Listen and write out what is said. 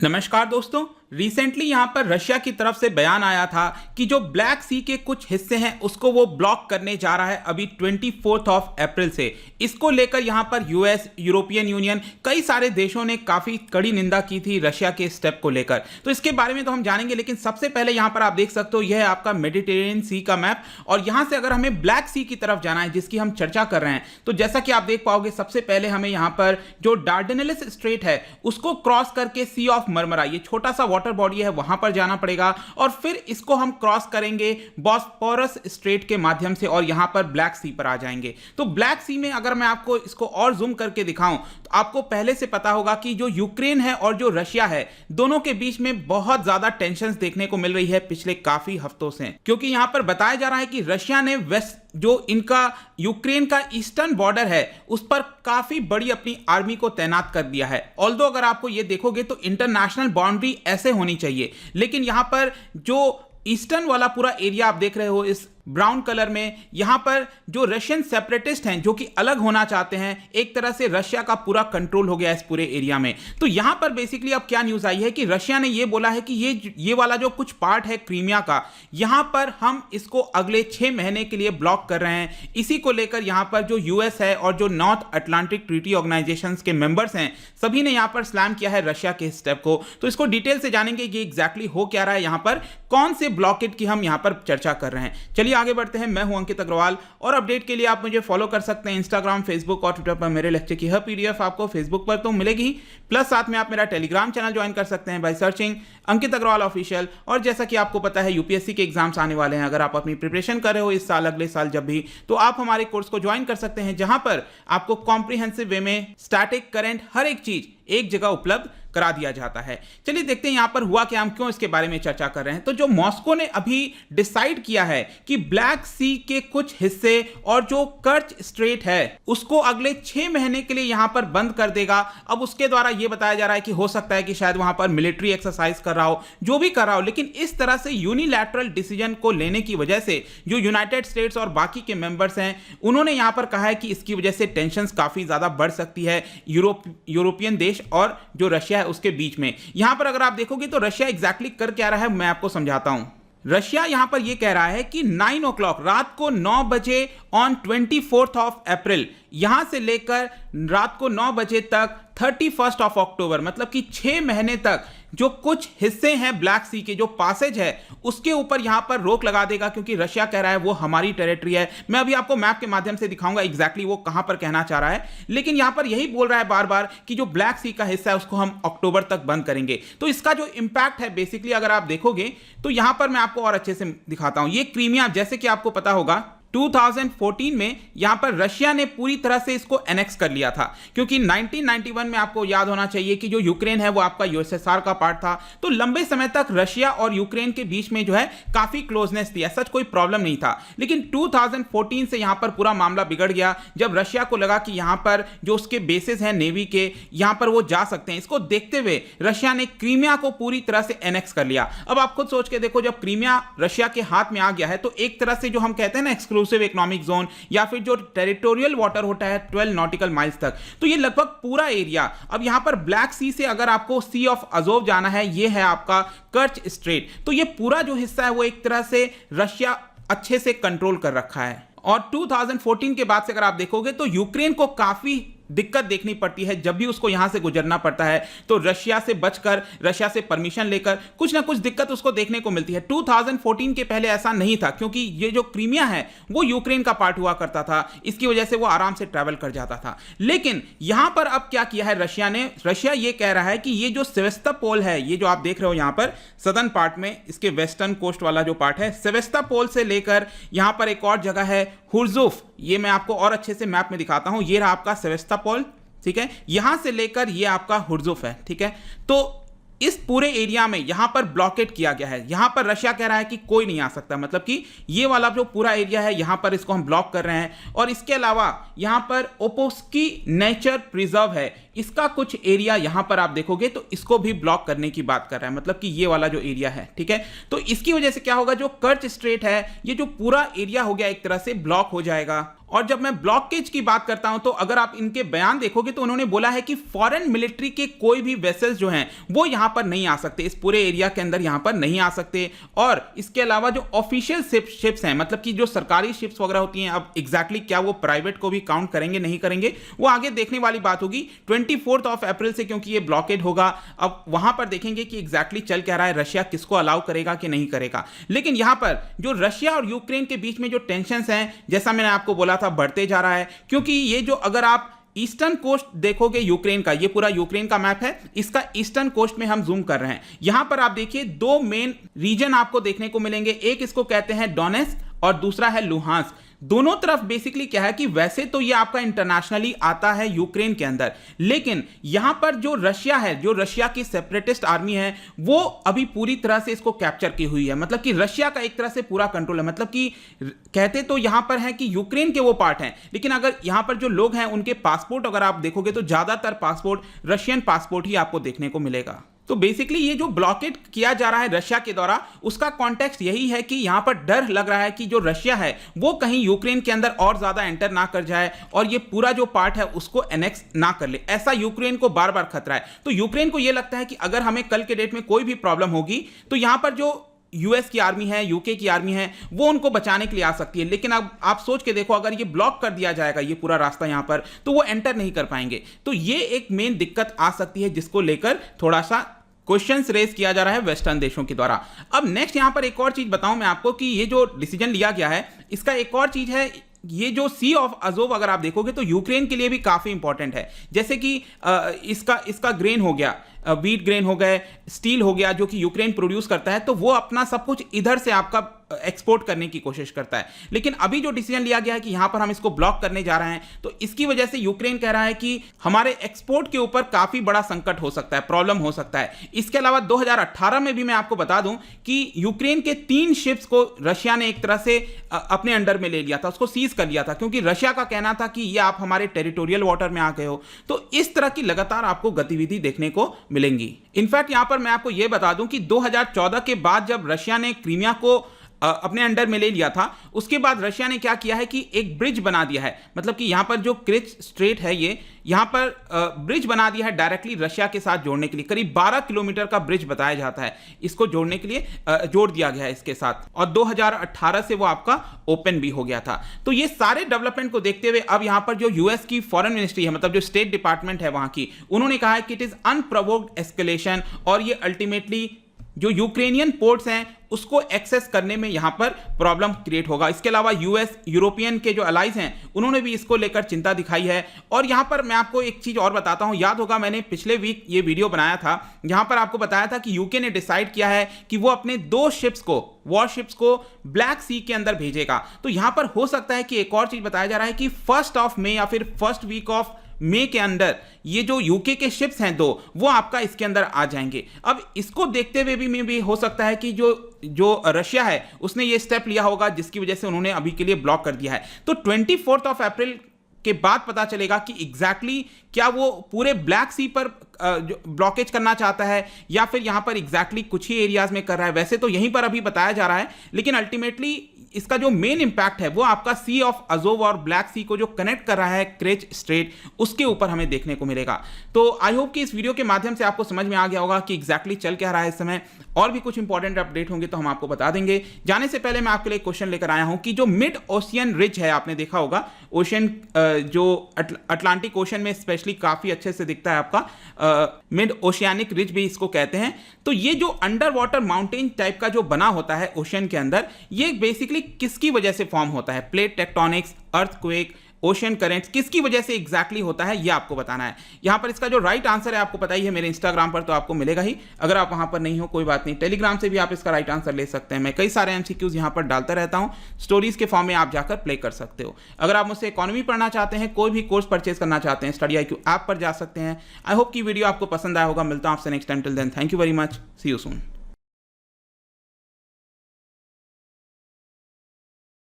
नमस्कार दोस्तों। रिसेंटली यहाँ पर रशिया की तरफ से बयान आया था कि जो ब्लैक सी के कुछ हिस्से हैं उसको वो ब्लॉक करने जा रहा है अभी 24 अप्रैल से। इसको लेकर यहाँ पर यूएस, यूरोपियन यूनियन, कई सारे देशों ने काफ़ी कड़ी निंदा की थी रशिया के स्टेप को लेकर। तो इसके बारे में तो हम जानेंगे, लेकिन सबसे पहले यहाँ पर आप देख सकते हो यह है आपका मेडिटेरेनियन सी का मैप। और यहाँ से अगर हमें ब्लैक सी की तरफ जाना है जिसकी हम चर्चा कर रहे हैं, तो जैसा कि आप देख पाओगे सबसे पहले हमें यहाँ पर जो डार्डेनेलिस स्ट्रेट है उसको क्रॉस करके सी ऑफ मरमरा, ये छोटा सा वाटर बॉडी है, वहां पर जाना पड़ेगा। और फिर इसको हम क्रॉस करेंगे बॉस्फोरस स्ट्रेट के माध्यम से और यहां पर ब्लैक सी पर आ जाएंगे। तो ब्लैक सी में अगर मैं आपको इसको और जूम करके दिखाऊं तो आपको पहले से पता होगा कि जो यूक्रेन है और जो रशिया है दोनों के बीच में बहुत ज्यादा टेंशन देखने को मिल रही है पिछले काफी हफ्तों से, क्योंकि यहां पर बताया जा रहा है कि रशिया ने वेस्ट जो इनका यूक्रेन का ईस्टर्न बॉर्डर है उस पर काफी बड़ी अपनी आर्मी को तैनात कर दिया है। ऑल्दो अगर आपको ये देखोगे तो इंटरनेशनल बाउंड्री ऐसे होनी चाहिए, लेकिन यहां पर जो ईस्टर्न वाला पूरा एरिया आप देख रहे हो इस ब्राउन कलर में, यहां पर जो रशियन सेपरेटिस्ट हैं जो कि अलग होना चाहते हैं, एक तरह से रशिया का पूरा कंट्रोल हो गया इस पूरे एरिया में। तो यहां पर बेसिकली अब क्या न्यूज आई है कि रशिया ने यह बोला है कि ये वाला जो कुछ पार्ट है क्रीमिया का, यहां पर हम इसको अगले 6 महीने के लिए ब्लॉक कर रहे हैं। इसी को लेकर यहां पर जो यूएस है और जो नॉर्थ अटलांटिक ट्रीटी ऑर्गेनाइजेशन के मेंबर्स हैं सभी ने यहां पर स्लैम किया है रशिया के स्टेप को। तो इसको डिटेल से जानेंगे कि एग्जैक्टली हो क्या रहा है, यहां पर कौन से ब्लॉकेट की हम यहां पर चर्चा कर रहे हैं। चलिए आगे बढ़ते हैं। मैं हूं अंकित अग्रवाल और अपडेट के लिए आप मुझे फॉलो कर सकते हैं इंस्टाग्राम, फेसबुक और ट्विटर पर। मेरे लेक्चर की हर पीडीएफ आपको फेसबुक पर तो मिलेगी, प्लस साथ में आप मेरा टेलीग्राम चैनल ज्वाइन कर सकते हैं by searching Ankit Agrawal official. और जैसा कि आपको पता है यूपीएससी के एग्जाम्स आने वाले हैं, अगर आप अपनी प्रिपरेशन कर रहे हो इस साल, अगले साल जब भी, तो आप हमारे कोर्स को ज्वाइन कर सकते हैं जहां पर आपको कॉम्प्रिहेंसिव वे में स्टैटिक, करंट, हर एक चीज एक जगह उपलब्ध करा दिया जाता है। चलिए देखते हैं यहां पर हुआ क्या, हम क्यों इसके बारे में चर्चा कर रहे हैं। तो जो मॉस्को ने अभी डिसाइड किया है कि ब्लैक सी के कुछ हिस्से और जो कर्च स्ट्रेट है उसको अगले 6 महीने के लिए यहां पर बंद कर देगा। अब उसके द्वारा यह बताया जा रहा है कि हो सकता है कि शायद वहां पर मिलिट्री एक्सरसाइज कर रहा हो, जो भी कर रहा हो, लेकिन इस तरह से यूनिलैटरल डिसीजन को लेने की वजह से जो यूनाइटेड स्टेट्स और बाकी के मेंबर्स हैं उन्होंने यहां पर कहा है कि इसकी वजह से टेंशन काफी ज्यादा बढ़ सकती है यूरोपियन देश और जो रशिया है उसके बीच में। यहां पर अगर आप देखोगे तो रशिया एग्जैक्टली कर क्या रहा है मैं आपको समझाता हूं। रशिया यहां पर यह कह रहा है कि 9 o'clock रात को 9 बजे ऑन 24 अप्रैल यहां से लेकर रात को 9 बजे तक 31 अक्टूबर, मतलब कि 6 महीने तक जो कुछ हिस्से हैं ब्लैक सी के, जो पासेज है उसके ऊपर यहां पर रोक लगा देगा, क्योंकि रशिया कह रहा है वो हमारी टेरिटरी है। मैं अभी आपको मैप के माध्यम से दिखाऊंगा एग्जैक्टली वो कहां पर कहना चाह रहा है, लेकिन यहां पर यही बोल रहा है बार बार कि जो ब्लैक सी का हिस्सा है उसको हम अक्टूबर तक बंद करेंगे। तो इसका जो इंपैक्ट है बेसिकली अगर आप देखोगे तो यहां पर मैं आपको और अच्छे से दिखाता हूं। ये क्रीमिया, जैसे कि आपको पता होगा 2014 में यहां पर रशिया ने पूरी तरह से इसको एनेक्स कर लिया था, क्योंकि 1991 में आपको याद होना चाहिए कि जो यूक्रेन है वो आपका यूएसएसआर का पार्ट था। तो लंबे समय तक रशिया और यूक्रेन के बीच में जो है काफी क्लोजनेस थी, ऐसा कोई प्रॉब्लम नहीं था। लेकिन 2014 से यहां पर पूरा मामला बिगड़ गया, जब रशिया को लगा कि यहां पर जो उसके बेसिस हैं नेवी के, यहां पर वो जा सकते हैं। इसको देखते हुए रशिया ने क्रीमिया को पूरी तरह से एनेक्स कर लिया। अब आप खुद सोच के देखो, जब क्रीमिया रशिया के हाथ में आ गया है तो एक तरह से जो हम कहते हैं ना एक्सक्लूसिव इकोनॉमिक जोन या फिर जो टेरिटोरियल वाटर होता है 12 नॉटिकल माइल्स तक, तो ये लगभग पूरा एरिया। अब यहां पर ब्लैक सी से अगर आपको सी ऑफ अजोव जाना है, ये है आपका कर्च स्ट्रेट, तो ये पूरा जो हिस्सा है वो एक तरह से रशिया अच्छे से कंट्रोल कर रखा है। और 2014 के बाद से अगर आप देखोगे तो यूक्रेन को काफी दिक्कत देखनी पड़ती है जब भी उसको यहां से गुजरना पड़ता है, तो रशिया से बचकर, रशिया से परमिशन लेकर कुछ ना कुछ दिक्कत उसको देखने को मिलती है। 2014 के पहले ऐसा नहीं था, क्योंकि ये जो क्रीमिया है वो यूक्रेन का पार्ट हुआ करता था, इसकी वजह से वो आराम से ट्रैवल कर जाता था। लेकिन यहां पर अब क्या किया है रशिया ने, रशिया ये कह रहा है कि ये जो सेवेस्तोपोल है, ये जो आप देख रहे हो यहां पर सदर्न पार्ट में, इसके वेस्टर्न कोस्ट वाला जो पार्ट है, सेवेस्तोपोल से लेकर यहां पर एक और जगह है हुर्जुफ, ये मैं आपको और अच्छे से मैप में दिखाता हूं। ये रहा आपका सेवेस्तोपोल, ठीक है, यहां से लेकर ये आपका हुर्जुफ है, ठीक है। तो इस पूरे एरिया में यहां पर ब्लॉकेट किया गया है। यहां पर रशिया कह रहा है कि कोई नहीं आ सकता, मतलब कि ये वाला जो पूरा एरिया है यहां पर इसको हम ब्लॉक कर रहे हैं। और इसके अलावा यहां पर ओपोस्की नेचर प्रिजर्व है, इसका कुछ एरिया यहां पर आप देखोगे तो इसको भी ब्लॉक करने की बात कर रहा है, मतलब कि ये वाला जो एरिया है, ठीक है। तो इसकी वजह से क्या होगा, जो कर्च स्ट्रेट है ये जो पूरा एरिया हो गया एक तरह से ब्लॉक हो जाएगा। और जब मैं ब्लॉकेज की बात करता हूं तो अगर आप इनके बयान देखोगे तो उन्होंने बोला है कि फॉरेन मिलिट्री के कोई भी वेसल्स जो हैं वो यहां पर नहीं आ सकते, इस पूरे एरिया के अंदर यहां पर नहीं आ सकते। और इसके अलावा जो ऑफिशियल शिप्स हैं, मतलब कि जो सरकारी शिप्स वगैरह होती हैं, अब एग्जैक्टली क्या वो प्राइवेट को भी काउंट करेंगे नहीं करेंगे वो आगे देखने वाली बात होगी 24 अप्रैल से, क्योंकि ये ब्लॉकेड होगा। अब वहां पर देखेंगे कि एग्जैक्टली चल क्या रहा है, रशिया किसको अलाउ करेगा कि नहीं करेगा। लेकिन यहां पर जो रशिया और यूक्रेन के बीच में जो टेंशंस हैं, जैसा मैंने आपको बोला था, बढ़ते जा रहा है। क्योंकि ये जो अगर आप ईस्टर्न कोस्ट देखोगे यूक्रेन का, ये पूरा यूक्रेन का मैप है, इसका ईस्टर्न कोस्ट में हम जूम कर रहे हैं। यहां पर आप देखिए दो मेन रीजन आपको देखने को मिलेंगे, एक इसको कहते हैं डोनेस्क और दूसरा है लुहांस्क। दोनों तरफ बेसिकली क्या है कि वैसे तो ये आपका इंटरनेशनली आता है यूक्रेन के अंदर, लेकिन यहां पर जो रशिया है, जो रशिया की सेपरेटिस्ट आर्मी है, वो अभी पूरी तरह से इसको कैप्चर की हुई है। मतलब कि रशिया का एक तरह से पूरा कंट्रोल है। मतलब कि कहते तो यहां पर है कि यूक्रेन के वो पार्ट हैं, लेकिन अगर यहां पर जो लोग हैं उनके पासपोर्ट अगर आप देखोगे तो ज्यादातर पासपोर्ट रशियन पासपोर्ट ही आपको देखने को मिलेगा। तो बेसिकली ये जो ब्लॉकेट किया जा रहा है रशिया के द्वारा, उसका कॉन्टेक्स्ट यही है कि यहां पर डर लग रहा है कि जो रशिया है वो कहीं यूक्रेन के अंदर और ज्यादा एंटर ना कर जाए और ये पूरा जो पार्ट है उसको एनेक्स ना कर ले। ऐसा यूक्रेन को बार बार खतरा है। तो यूक्रेन को यह लगता है कि अगर हमें कल के डेट में कोई भी प्रॉब्लम होगी तो यहां पर जो यूएस की आर्मी है, यूके की आर्मी है, वो उनको बचाने के लिए आ सकती है। लेकिन अब आप सोच के देखो, अगर ये ब्लॉक कर दिया जाएगा ये पूरा रास्ता यहां पर, तो वो एंटर नहीं कर पाएंगे। तो ये एक मेन दिक्कत आ सकती है जिसको लेकर थोड़ा सा क्वेश्चंस रेज किया जा रहा है वेस्टर्न देशों के द्वारा। अब नेक्स्ट यहां पर एक और चीज बताऊं मैं आपको कि ये जो डिसीजन लिया गया है इसका एक और चीज है, ये जो सी ऑफ अजोव अगर आप देखोगे तो यूक्रेन के लिए भी काफी इंपॉर्टेंट है। जैसे कि इसका ग्रेन हो गया, व्हीट ग्रेन हो गए, स्टील हो गया, जो कि यूक्रेन प्रोड्यूस करता है, तो वो अपना सब कुछ इधर से आपका एक्सपोर्ट करने की कोशिश करता है। लेकिन अभी जो डिसीजन लिया गया है कि यहां पर हम इसको ब्लॉक करने जा रहे हैं, तो इसकी वजह से यूक्रेन कह रहा है कि हमारे एक्सपोर्ट के ऊपर काफी बड़ा संकट हो सकता है, प्रॉब्लम हो सकता है। इसके अलावा 2018 में भी मैं आपको बता दूं कि यूक्रेन के 3 शिप्स को रशिया ने एक तरह से अपने अंडर में ले लिया था, उसको सीज कर लिया था, क्योंकि रशिया का कहना था कि ये आप हमारे टेरिटोरियल वाटर में आ गए हो। तो इस तरह की लगातार आपको गतिविधि देखने को मिलेंगी। इनफैक्ट यहां पर मैं आपको यह बता दूं कि 2014 के बाद जब रशिया ने क्रीमिया को अपने अंडर में ले लिया था, उसके बाद रशिया ने क्या किया है कि एक ब्रिज बना दिया है। मतलब कि यहां पर जो क्रिच स्ट्रेट है, ये यहां पर ब्रिज बना दिया है डायरेक्टली रशिया के साथ जोड़ने के लिए। करीब 12 किलोमीटर का ब्रिज बताया जाता है, इसको जोड़ने के लिए जोड़ दिया गया है इसके साथ, और 2018 से वो आपका ओपन भी हो गया था। तो ये सारे डेवलपमेंट को देखते हुए अब यहां पर जो यूएस की फॉरेन मिनिस्ट्री है, मतलब जो स्टेट डिपार्टमेंट है वहां की, उन्होंने कहा है कि इट इज अनप्रोवोक्ड एस्केलेशन, और ये अल्टीमेटली जो यूक्रेनियन पोर्ट्स हैं उसको एक्सेस करने में यहां पर प्रॉब्लम क्रिएट होगा। इसके अलावा यूएस, यूरोपियन के जो अलाइज हैं, उन्होंने भी इसको लेकर चिंता दिखाई है। और यहां पर मैं आपको एक चीज और बताता हूं, याद होगा मैंने पिछले वीक ये वीडियो बनाया था, यहां पर आपको बताया था कि यूके ने डिसाइड किया है कि वो अपने 2 शिप्स को, वॉरशिप्स को ब्लैक सी के अंदर भेजेगा। तो यहां पर हो सकता है कि एक और चीज बताया जा रहा है कि 1 मई या फिर 1 वीक ऑफ मई के अंदर ये जो यूके के शिप्स हैं 2, वो आपका इसके अंदर आ जाएंगे। अब इसको देखते हुए भी हो सकता है कि जो रशिया है उसने ये स्टेप लिया होगा जिसकी वजह से उन्होंने अभी के लिए ब्लॉक कर दिया है। तो 24 अप्रैल के बाद पता चलेगा कि एग्जैक्टली क्या वो पूरे ब्लैक सी पर ब्लॉकेज करना चाहता है या फिर यहां पर एग्जैक्टली कुछ ही एरियाज में कर रहा है। वैसे तो यहीं पर अभी बताया जा रहा है, लेकिन अल्टीमेटली इसका जो मेन इंपैक्ट है वो आपका सी ऑफ अजोव और ब्लैक सी को जो कनेक्ट कर रहा है क्रेच स्ट्रेट, उसके ऊपर हमें देखने को मिलेगा। तो आई होप कि इस वीडियो के माध्यम से आपको समझ में आ गया होगा कि एग्जैक्टली चल क्या रहा है इस समय। और भी कुछ इंपॉर्टेंट अपडेट होंगे तो हम आपको बता देंगे। जाने से पहले मैं आपके लिए क्वेश्चन लेकर आया हूं कि जो मिड ओशियन रिज है, आपने देखा होगा ओशन जो अटलांटिक ओशन में स्पेशली काफी अच्छे से दिखता है आपका, मिड ओशियानिक रिज भी इसको कहते हैं। तो ये जो अंडर वाटर माउंटेन टाइप का जो बना होता है ओशन के अंदर, ये बेसिकली किसकी वजह से फॉर्म होता है? Plate tectonics, earthquake, ocean currents, किसकी वजह से एग्जैक्टली होता है ये आपको बताना है। यहां पर इसका जो राइट आंसर है आपको पता ही है, मेरे इंस्टाग्राम पर तो आपको मिलेगा ही। अगर आप वहां पर नहीं हो कोई बात नहीं, टेलीग्राम से भी आप इसका राइट आंसर ले सकते हैं। मैं कई सारे एमसीक्यूज यहां पर डालता रहता हूं, स्टोरीज के फॉर्म में आप जाकर प्ले कर सकते हो। अगर आप मुझसे इकोनॉमी पढ़ना चाहते हैं, कोई भी कोर्स परचेज करना चाहते हैं, स्टडी IQ ऐप पर जा सकते हैं। आई होप की वीडियो आपको पसंद आया होगा। मिलता हूं आपसे next time. Till then thank you very much, see you soon.